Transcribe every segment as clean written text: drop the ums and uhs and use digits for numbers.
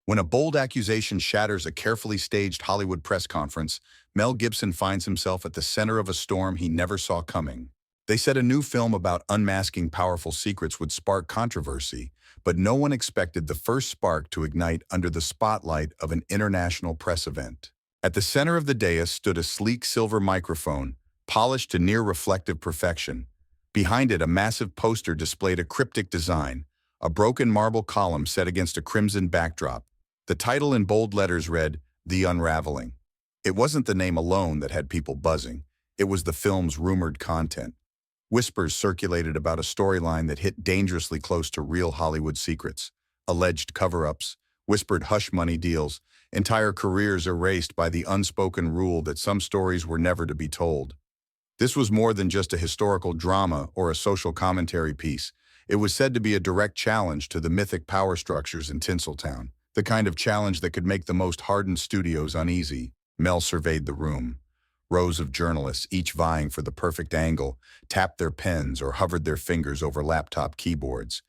When a bold accusation shatters a carefully staged Hollywood press conference, Mel Gibson finds himself at the center of a storm he never saw coming. They said a new film about unmasking powerful secrets would spark controversy, but no one expected the first spark to ignite under the spotlight of an international press event. At the center of the dais stood a sleek silver microphone, polished to near-reflective perfection. Behind it, a massive poster displayed a cryptic design, a broken marble column set against a crimson backdrop. The title in bold letters read, "The Unraveling." It wasn't the name alone that had people buzzing. It was the film's rumored content. Whispers circulated about a storyline that hit dangerously close to real Hollywood secrets. Alleged cover-ups, whispered hush money deals, entire careers erased by the unspoken rule that some stories were never to be told. This was more than just a historical drama or a social commentary piece. It was said to be a direct challenge to the mythic power structures in Tinseltown, the kind of challenge that could make the most hardened studios uneasy. Mel surveyed the room. Rows of journalists, each vying for the perfect angle, tapped their pens or hovered their fingers over laptop keyboards.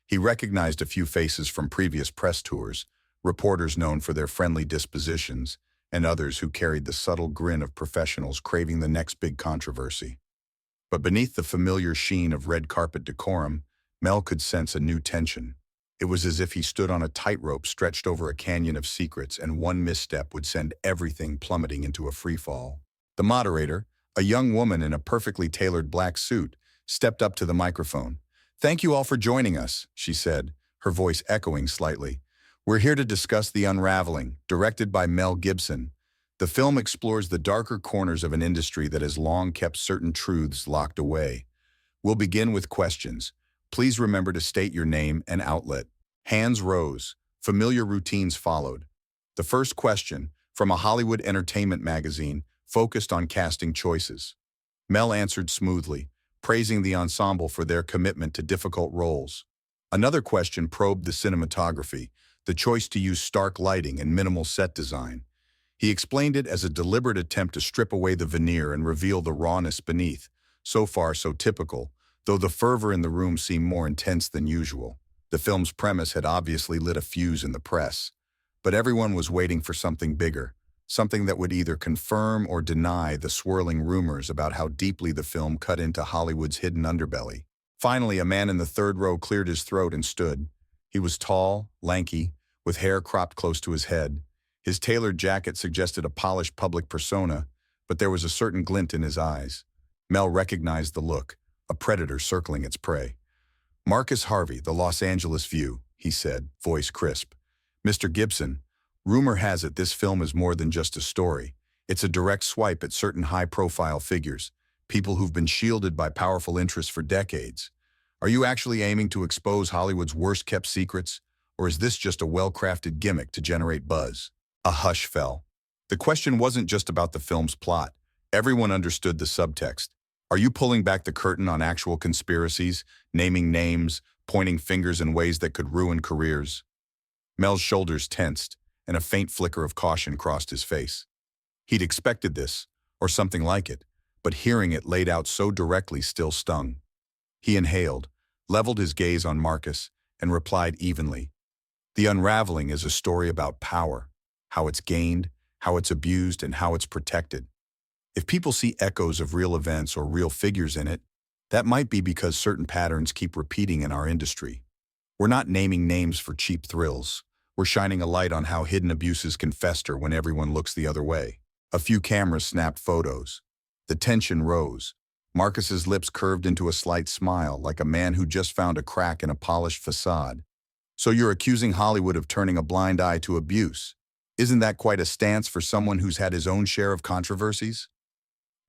He recognized a few faces from previous press tours, reporters known for their friendly dispositions, and others who carried the subtle grin of professionals craving the next big controversy. But beneath the familiar sheen of red carpet decorum, Mel could sense a new tension. It was as if he stood on a tightrope stretched over a canyon of secrets, and one misstep would send everything plummeting into a freefall. The moderator, a young woman in a perfectly tailored black suit, stepped up to the microphone. "Thank you all for joining us," she said, her voice echoing slightly. "We're here to discuss The Unraveling, directed by Mel Gibson. The film explores the darker corners of an industry that has long kept certain truths locked away. We'll begin with questions. Please remember to state your name and outlet." Hands rose. Familiar routines followed. The first question, from a Hollywood entertainment magazine, focused on casting choices. Mel answered smoothly, praising the ensemble for their commitment to difficult roles. Another question probed the cinematography, the choice to use stark lighting and minimal set design. He explained it as a deliberate attempt to strip away the veneer and reveal the rawness beneath. So far, so typical, though the fervor in the room seemed more intense than usual. The film's premise had obviously lit a fuse in the press, but everyone was waiting for something bigger, something that would either confirm or deny the swirling rumors about how deeply the film cut into Hollywood's hidden underbelly. Finally, a man in the third row cleared his throat and stood. He was tall, lanky, with hair cropped close to his head. His tailored jacket suggested a polished public persona, but there was a certain glint in his eyes. Mel recognized the look, a predator circling its prey. "Marcus Harvey, The Los Angeles View," he said, voice crisp. "Mr. Gibson, rumor has it this film is more than just a story. It's a direct swipe at certain high-profile figures, people who've been shielded by powerful interests for decades. Are you actually aiming to expose Hollywood's worst-kept secrets, or is this just a well-crafted gimmick to generate buzz?" A hush fell. The question wasn't just about the film's plot. Everyone understood the subtext. Are you pulling back the curtain on actual conspiracies, naming names, pointing fingers in ways that could ruin careers? Mel's shoulders tensed, and a faint flicker of caution crossed his face. He'd expected this, or something like it, but hearing it laid out so directly still stung. He inhaled, leveled his gaze on Marcus, and replied evenly. The Unraveling is a story about power, how it's gained, how it's abused, and how it's protected. If people see echoes of real events or real figures in it, that might be because certain patterns keep repeating in our industry. We're not naming names for cheap thrills. We're shining a light on how hidden abuses can fester when everyone looks the other way. A few cameras snapped photos. The tension rose. Marcus's lips curved into a slight smile, like a man who just found a crack in a polished facade. "So you're accusing Hollywood of turning a blind eye to abuse? Isn't that quite a stance for someone who's had his own share of controversies?"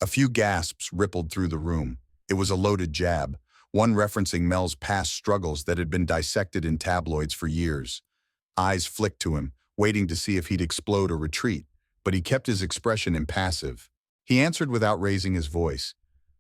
A few gasps rippled through the room. It was a loaded jab, one referencing Mel's past struggles that had been dissected in tabloids for years. Eyes flicked to him, waiting to see if he'd explode or retreat, but he kept his expression impassive. He answered without raising his voice.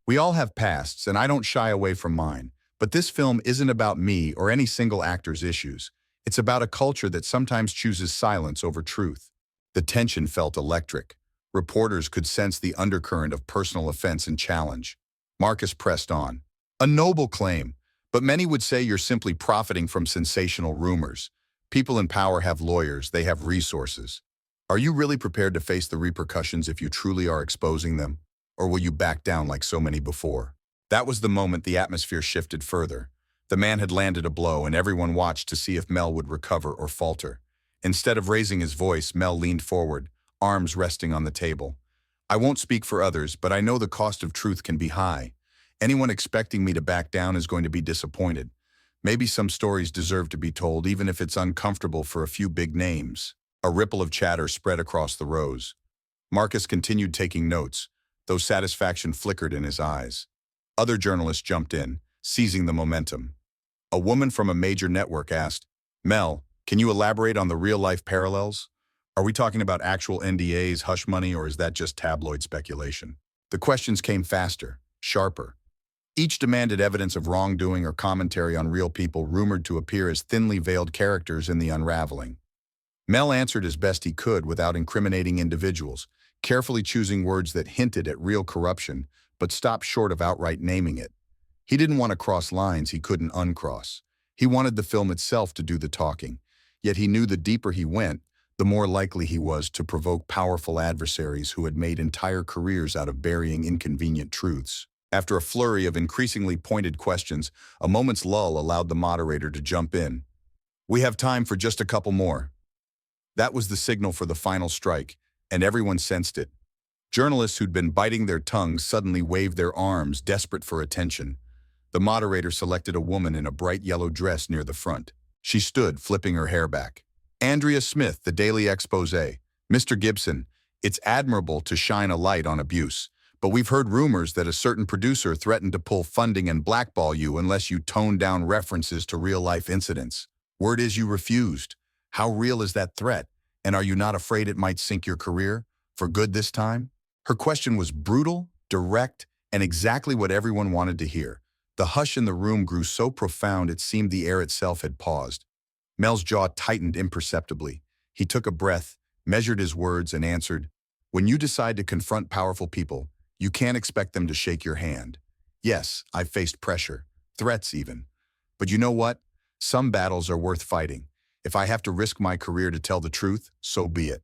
"We all have pasts, and I don't shy away from mine, but this film isn't about me or any single actor's issues. It's about a culture that sometimes chooses silence over truth." The tension felt electric. Reporters could sense the undercurrent of personal offense and challenge. Marcus pressed on. "A noble claim, but many would say you're simply profiting from sensational rumors. People in power have lawyers, they have resources. Are you really prepared to face the repercussions if you truly are exposing them? Or will you back down like so many before? That was the moment the atmosphere shifted further. The man had landed a blow and everyone watched to see if Mel would recover or falter. Instead of raising his voice, Mel leaned forward, arms resting on the table. I won't speak for others, but I know the cost of truth can be high. Anyone expecting me to back down is going to be disappointed. Maybe some stories deserve to be told, even if it's uncomfortable for a few big names. A ripple of chatter spread across the rows. Marcus continued taking notes, though satisfaction flickered in his eyes. Other journalists jumped in, seizing the momentum. A woman from a major network asked, Mel, can you elaborate on the real-life parallels? Are we talking about actual NDAs, hush money, or is that just tabloid speculation? The questions came faster, sharper. Each demanded evidence of wrongdoing or commentary on real people rumored to appear as thinly veiled characters in the unraveling. Mel answered as best he could without incriminating individuals, carefully choosing words that hinted at real corruption, but stopped short of outright naming it. He didn't want to cross lines he couldn't uncross. He wanted the film itself to do the talking, yet he knew the deeper he went, the more likely he was to provoke powerful adversaries who had made entire careers out of burying inconvenient truths. After a flurry of increasingly pointed questions, a moment's lull allowed the moderator to jump in. We have time for just a couple more. That was the signal for the final strike, and everyone sensed it. Journalists who'd been biting their tongues suddenly waved their arms, desperate for attention. The moderator selected a woman in a bright yellow dress near the front. She stood, flipping her hair back. Andrea Smith, The Daily Expose. Mr. Gibson, it's admirable to shine a light on abuse, but we've heard rumors that a certain producer threatened to pull funding and blackball you unless you tone down references to real-life incidents. Word is you refused. How real is that threat? And are you not afraid it might sink your career? For good this time? Her question was brutal, direct, and exactly what everyone wanted to hear. The hush in the room grew so profound it seemed the air itself had paused. Mel's jaw tightened imperceptibly. He took a breath, measured his words, and answered, When you decide to confront powerful people, you can't expect them to shake your hand. Yes, I've faced pressure, threats even. But you know what? Some battles are worth fighting. If I have to risk my career to tell the truth, so be it.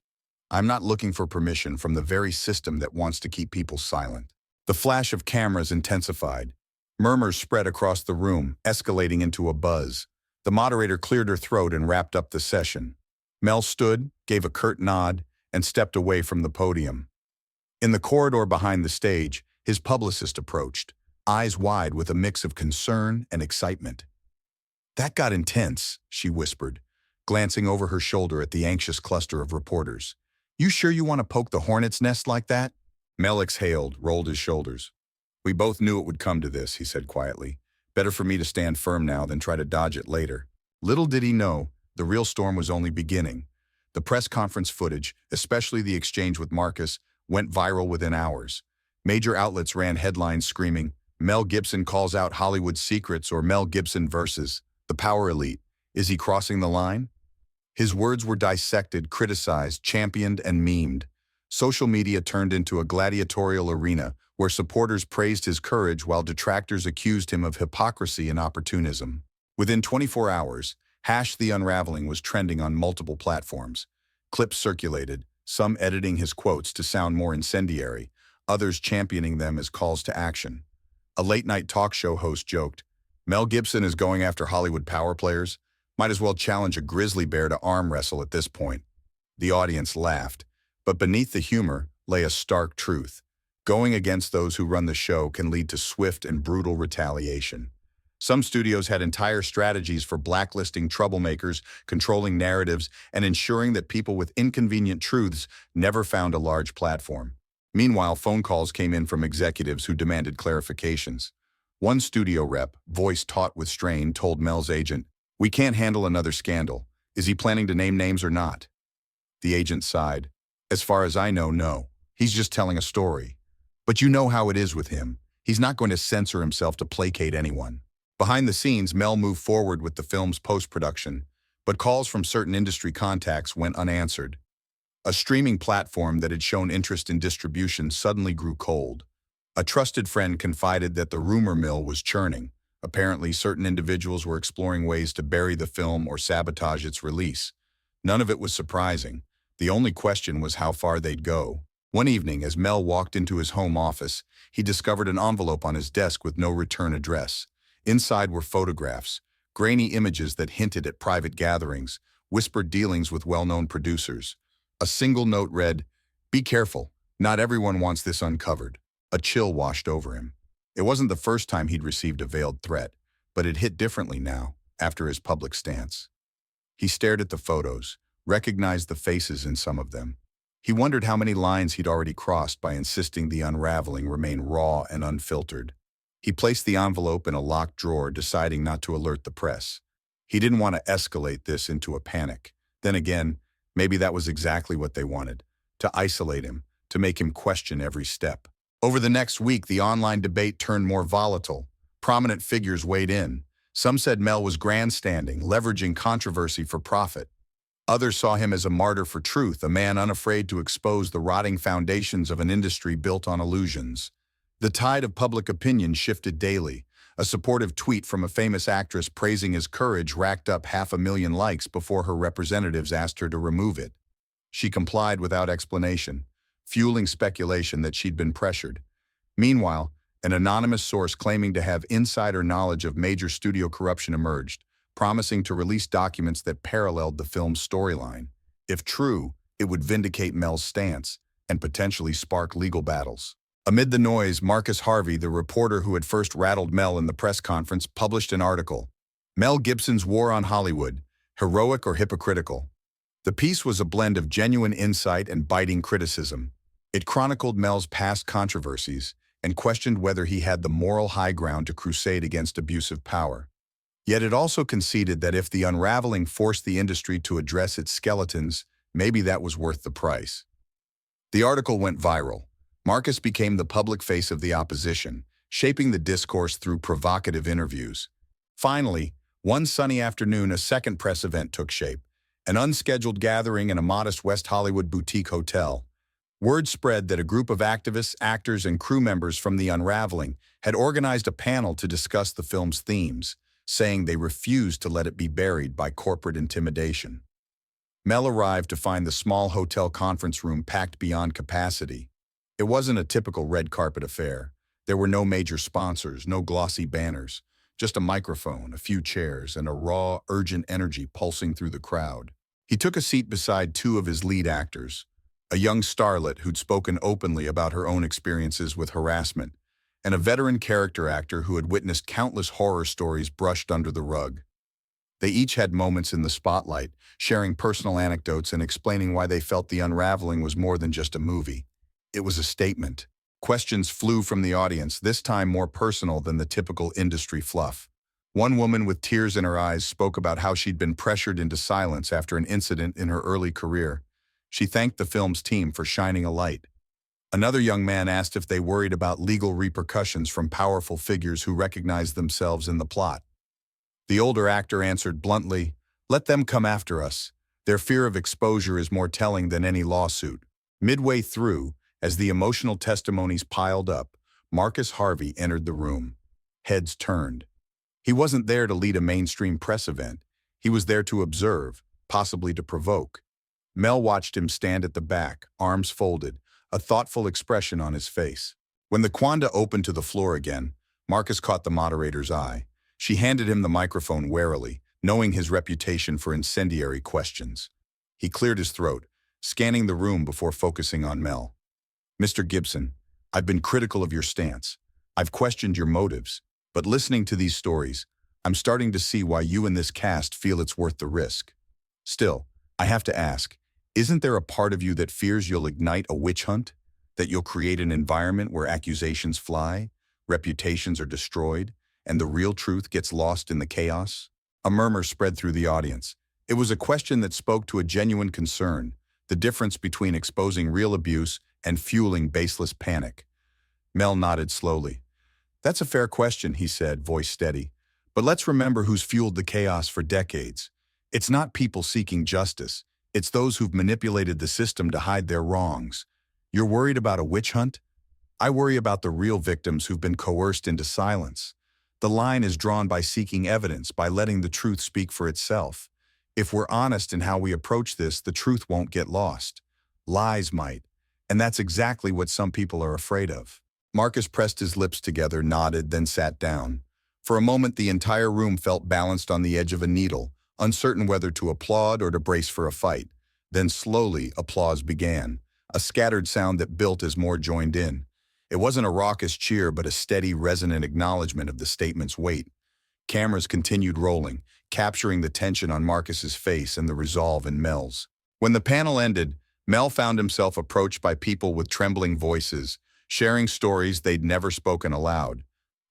I'm not looking for permission from the very system that wants to keep people silent. The flash of cameras intensified. Murmurs spread across the room, escalating into a buzz. The moderator cleared her throat and wrapped up the session. Mel stood, gave a curt nod, and stepped away from the podium. In the corridor behind the stage, his publicist approached, eyes wide with a mix of concern and excitement. That got intense, she whispered, glancing over her shoulder at the anxious cluster of reporters. You sure you want to poke the hornet's nest like that? Mel exhaled, rolled his shoulders. We both knew it would come to this, he said quietly. Better for me to stand firm now than try to dodge it later. Little did he know, the real storm was only beginning. The press conference footage, especially the exchange with Marcus, went viral within hours. Major outlets ran headlines screaming, Mel Gibson calls out Hollywood secrets, or Mel Gibson versus the power elite. Is he crossing the line? His words were dissected, criticized, championed, and memed. Social media turned into a gladiatorial arena where supporters praised his courage while detractors accused him of hypocrisy and opportunism. Within 24 hours, #The Unraveling was trending on multiple platforms. Clips circulated, some editing his quotes to sound more incendiary, others championing them as calls to action. A late-night talk show host joked, Mel Gibson is going after Hollywood power players? Might as well challenge a grizzly bear to arm wrestle at this point. The audience laughed, but beneath the humor lay a stark truth. Going against those who run the show can lead to swift and brutal retaliation. Some studios had entire strategies for blacklisting troublemakers, controlling narratives, and ensuring that people with inconvenient truths never found a large platform. Meanwhile, phone calls came in from executives who demanded clarifications. One studio rep, voice taut with strain, told Mel's agent, We can't handle another scandal. Is he planning to name names or not? The agent sighed. As far as I know, no. He's just telling a story. But you know how it is with him. He's not going to censor himself to placate anyone. Behind the scenes, Mel moved forward with the film's post-production, but calls from certain industry contacts went unanswered. A streaming platform that had shown interest in distribution suddenly grew cold. A trusted friend confided that the rumor mill was churning. Apparently, certain individuals were exploring ways to bury the film or sabotage its release. None of it was surprising. The only question was how far they'd go. One evening, as Mel walked into his home office, he discovered an envelope on his desk with no return address. Inside were photographs, grainy images that hinted at private gatherings, whispered dealings with well-known producers. A single note read, "Be careful, not everyone wants this uncovered." A chill washed over him. It wasn't the first time he'd received a veiled threat, but it hit differently now, after his public stance. He stared at the photos, recognized the faces in some of them. He wondered how many lines he'd already crossed by insisting the unraveling remain raw and unfiltered. He placed the envelope in a locked drawer, deciding not to alert the press. He didn't want to escalate this into a panic. Then again, maybe that was exactly what they wanted, to isolate him, to make him question every step. Over the next week, the online debate turned more volatile. Prominent figures weighed in. Some said Mel was grandstanding, leveraging controversy for profit. Others saw him as a martyr for truth, a man unafraid to expose the rotting foundations of an industry built on illusions. The tide of public opinion shifted daily. A supportive tweet from a famous actress praising his courage racked up 500,000 likes before her representatives asked her to remove it. She complied without explanation, fueling speculation that she'd been pressured. Meanwhile, an anonymous source claiming to have insider knowledge of major studio corruption emerged, promising to release documents that paralleled the film's storyline. If true, it would vindicate Mel's stance and potentially spark legal battles. Amid the noise, Marcus Harvey, the reporter who had first rattled Mel in the press conference, published an article, "Mel Gibson's War on Hollywood, Heroic or Hypocritical?" The piece was a blend of genuine insight and biting criticism. It chronicled Mel's past controversies and questioned whether he had the moral high ground to crusade against abusive power. Yet it also conceded that if the unraveling forced the industry to address its skeletons, maybe that was worth the price. The article went viral. Marcus became the public face of the opposition, shaping the discourse through provocative interviews. Finally, one sunny afternoon, a second press event took shape, an unscheduled gathering in a modest West Hollywood boutique hotel. Word spread that a group of activists, actors, and crew members from The Unraveling had organized a panel to discuss the film's themes, saying they refused to let it be buried by corporate intimidation. Mel arrived to find the small hotel conference room packed beyond capacity. It wasn't a typical red carpet affair. There were no major sponsors, no glossy banners, just a microphone, a few chairs, and a raw, urgent energy pulsing through the crowd. He took a seat beside two of his lead actors, a young starlet who'd spoken openly about her own experiences with harassment, and a veteran character actor who had witnessed countless horror stories brushed under the rug. They each had moments in the spotlight, sharing personal anecdotes and explaining why they felt The Unraveling was more than just a movie. It was a statement. Questions flew from the audience, this time more personal than the typical industry fluff. One woman with tears in her eyes spoke about how she'd been pressured into silence after an incident in her early career. She thanked the film's team for shining a light. Another young man asked if they worried about legal repercussions from powerful figures who recognized themselves in the plot. The older actor answered bluntly, "Let them come after us. Their fear of exposure is more telling than any lawsuit." Midway through, as the emotional testimonies piled up, Marcus Harvey entered the room. Heads turned. He wasn't there to lead a mainstream press event. He was there to observe, possibly to provoke. Mel watched him stand at the back, arms folded, a thoughtful expression on his face. When the quanda opened to the floor again, Marcus caught the moderator's eye. She handed him the microphone warily, knowing his reputation for incendiary questions. He cleared his throat, scanning the room before focusing on Mel. "Mr. Gibson, I've been critical of your stance. I've questioned your motives, but listening to these stories, I'm starting to see why you and this cast feel it's worth the risk. Still, I have to ask, isn't there a part of you that fears you'll ignite a witch hunt? That you'll create an environment where accusations fly, reputations are destroyed, and the real truth gets lost in the chaos?" A murmur spread through the audience. It was a question that spoke to a genuine concern, the difference between exposing real abuse and fueling baseless panic. Mel nodded slowly. "That's a fair question," he said, voice steady. "But let's remember who's fueled the chaos for decades. It's not people seeking justice. It's those who've manipulated the system to hide their wrongs. You're worried about a witch hunt? I worry about the real victims who've been coerced into silence. The line is drawn by seeking evidence, by letting the truth speak for itself. If we're honest in how we approach this, the truth won't get lost. Lies might. And that's exactly what some people are afraid of. Marcus pressed his lips together, nodded, then sat down. For a moment, the entire room felt balanced on the edge of a needle, uncertain whether to applaud or to brace for a fight. Then slowly, applause began, a scattered sound that built as more joined in. It wasn't a raucous cheer, but a steady, resonant acknowledgement of the statement's weight. Cameras continued rolling, capturing the tension on Marcus's face and the resolve in Mel's. When the panel ended, Mel found himself approached by people with trembling voices, sharing stories they'd never spoken aloud.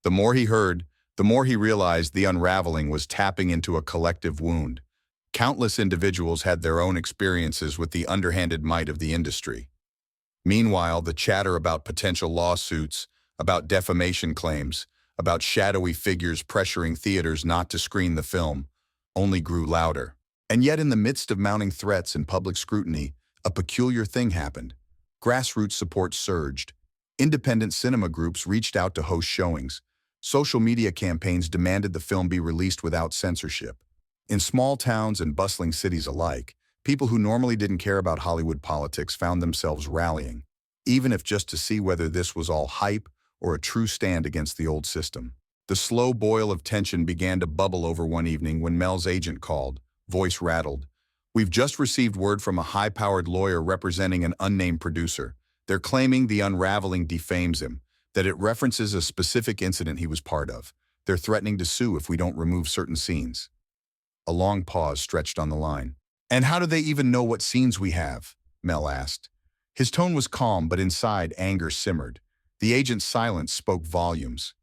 The more he heard, the more he realized the unraveling was tapping into a collective wound. Countless individuals had their own experiences with the underhanded might of the industry. Meanwhile, the chatter about potential lawsuits, about defamation claims, about shadowy figures pressuring theaters not to screen the film, only grew louder. And yet, in the midst of mounting threats and public scrutiny, a peculiar thing happened. Grassroots support surged. Independent cinema groups reached out to host showings. Social media campaigns demanded the film be released without censorship. In small towns and bustling cities alike, people who normally didn't care about Hollywood politics found themselves rallying, even if just to see whether this was all hype or a true stand against the old system. The slow boil of tension began to bubble over one evening when Mel's agent called, voice rattled. "We've just received word from a high-powered lawyer representing an unnamed producer. They're claiming the unraveling defames him, that it references a specific incident he was part of. They're threatening to sue if we don't remove certain scenes." A long pause stretched on the line. "And how do they even know what scenes we have?" Mel asked. His tone was calm, but inside anger simmered. The agent's silence spoke volumes.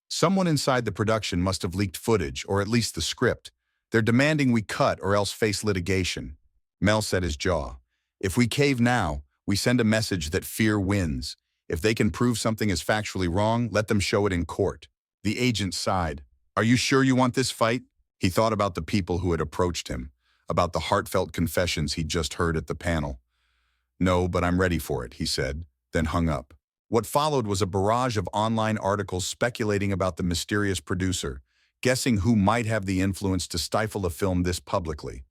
"Someone inside the production must have leaked footage, or at least the script. They're demanding we cut or else face litigation." Mel set his jaw. "If we cave now, we send a message that fear wins. If they can prove something is factually wrong, let them show it in court." The agent sighed. "Are you sure you want this fight?" He thought about the people who had approached him, about the heartfelt confessions he'd just heard at the panel. "No, but I'm ready for it," he said, then hung up. What followed was a barrage of online articles speculating about the mysterious producer, guessing who might have the influence to stifle a film this publicly.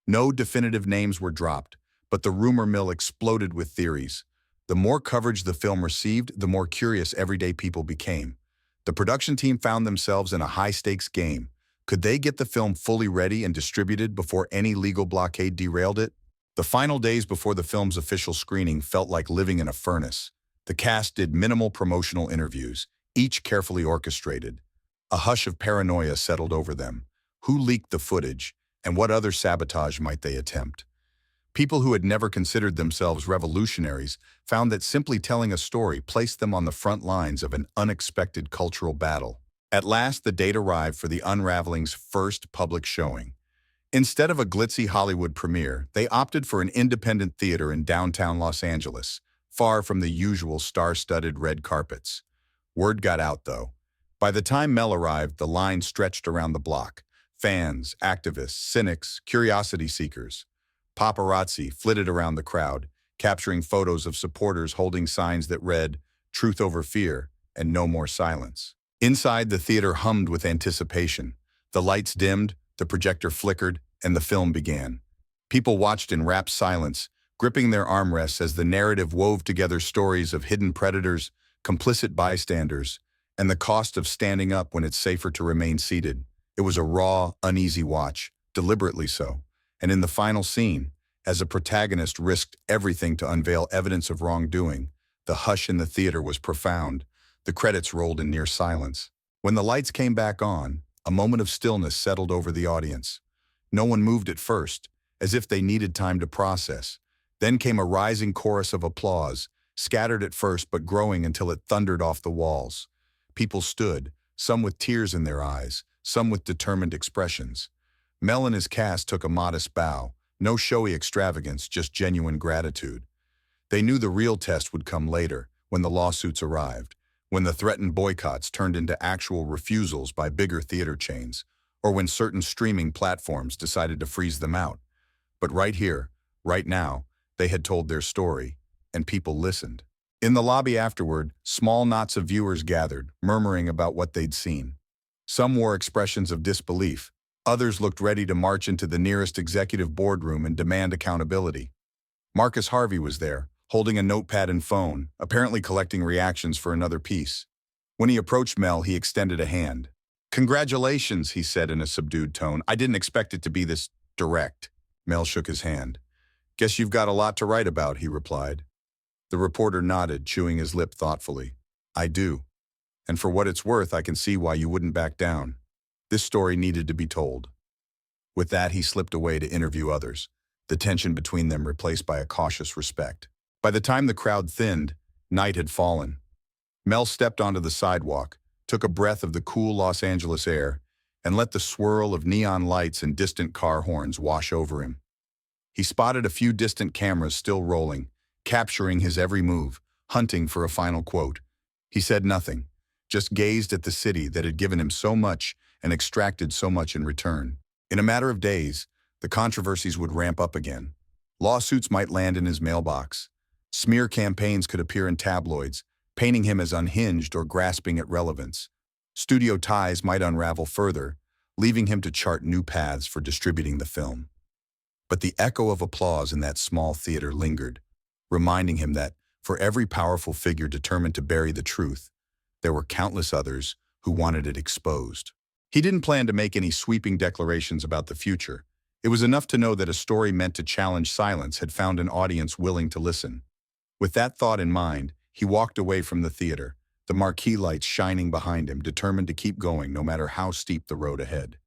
No definitive names were dropped, but the rumor mill exploded with theories. The more coverage the film received, the more curious everyday people became. The production team found themselves in a high-stakes game. Could they get the film fully ready and distributed before any legal blockade derailed it? The final days before the film's official screening felt like living in a furnace. The cast did minimal promotional interviews, each carefully orchestrated. A hush of paranoia settled over them. Who leaked the footage, and what other sabotage might they attempt? People who had never considered themselves revolutionaries found that simply telling a story placed them on the front lines of an unexpected cultural battle. At last, the date arrived for the Unraveling's first public showing. Instead of a glitzy Hollywood premiere, they opted for an independent theater in downtown Los Angeles, far from the usual star-studded red carpets. Word got out, though. By the time Mel arrived, the line stretched around the block. Fans, activists, cynics, curiosity seekers. Paparazzi flitted around the crowd, capturing photos of supporters holding signs that read, "Truth over fear," and "No more silence." Inside, the theater hummed with anticipation. The lights dimmed, the projector flickered, and the film began. People watched in rapt silence, gripping their armrests as the narrative wove together stories of hidden predators, complicit bystanders, and the cost of standing up when it's safer to remain seated. It was a raw, uneasy watch, deliberately so. And in the final scene, as a protagonist risked everything to unveil evidence of wrongdoing, the hush in the theater was profound. The credits rolled in near silence. When the lights came back on, a moment of stillness settled over the audience. No one moved at first, as if they needed time to process. Then came a rising chorus of applause, scattered at first but growing until it thundered off the walls. People stood, some with tears in their eyes, some with determined expressions. Mel and his cast took a modest bow, no showy extravagance, just genuine gratitude. They knew the real test would come later, when the lawsuits arrived, when the threatened boycotts turned into actual refusals by bigger theater chains, or when certain streaming platforms decided to freeze them out. But right here, right now, they had told their story, and people listened. In the lobby afterward, small knots of viewers gathered, murmuring about what they'd seen. Some wore expressions of disbelief. Others looked ready to march into the nearest executive boardroom and demand accountability. Marcus Harvey was there, holding a notepad and phone, apparently collecting reactions for another piece. When he approached Mel, he extended a hand. "Congratulations," he said in a subdued tone. "I didn't expect it to be this direct." Mel shook his hand. "Guess you've got a lot to write about," he replied. The reporter nodded, chewing his lip thoughtfully. "I do. And for what it's worth, I can see why you wouldn't back down. This story needed to be told." With that, he slipped away to interview others, the tension between them replaced by a cautious respect. By the time the crowd thinned, night had fallen. Mel stepped onto the sidewalk, took a breath of the cool Los Angeles air, and let the swirl of neon lights and distant car horns wash over him. He spotted a few distant cameras still rolling, capturing his every move, hunting for a final quote. He said nothing, just gazed at the city that had given him so much and extracted so much in return. In a matter of days, the controversies would ramp up again. Lawsuits might land in his mailbox. Smear campaigns could appear in tabloids, painting him as unhinged or grasping at relevance. Studio ties might unravel further, leaving him to chart new paths for distributing the film. But the echo of applause in that small theater lingered, reminding him that, for every powerful figure determined to bury the truth, there were countless others who wanted it exposed. He didn't plan to make any sweeping declarations about the future. It was enough to know that a story meant to challenge silence had found an audience willing to listen. With that thought in mind, he walked away from the theater, the marquee lights shining behind him, determined to keep going no matter how steep the road ahead.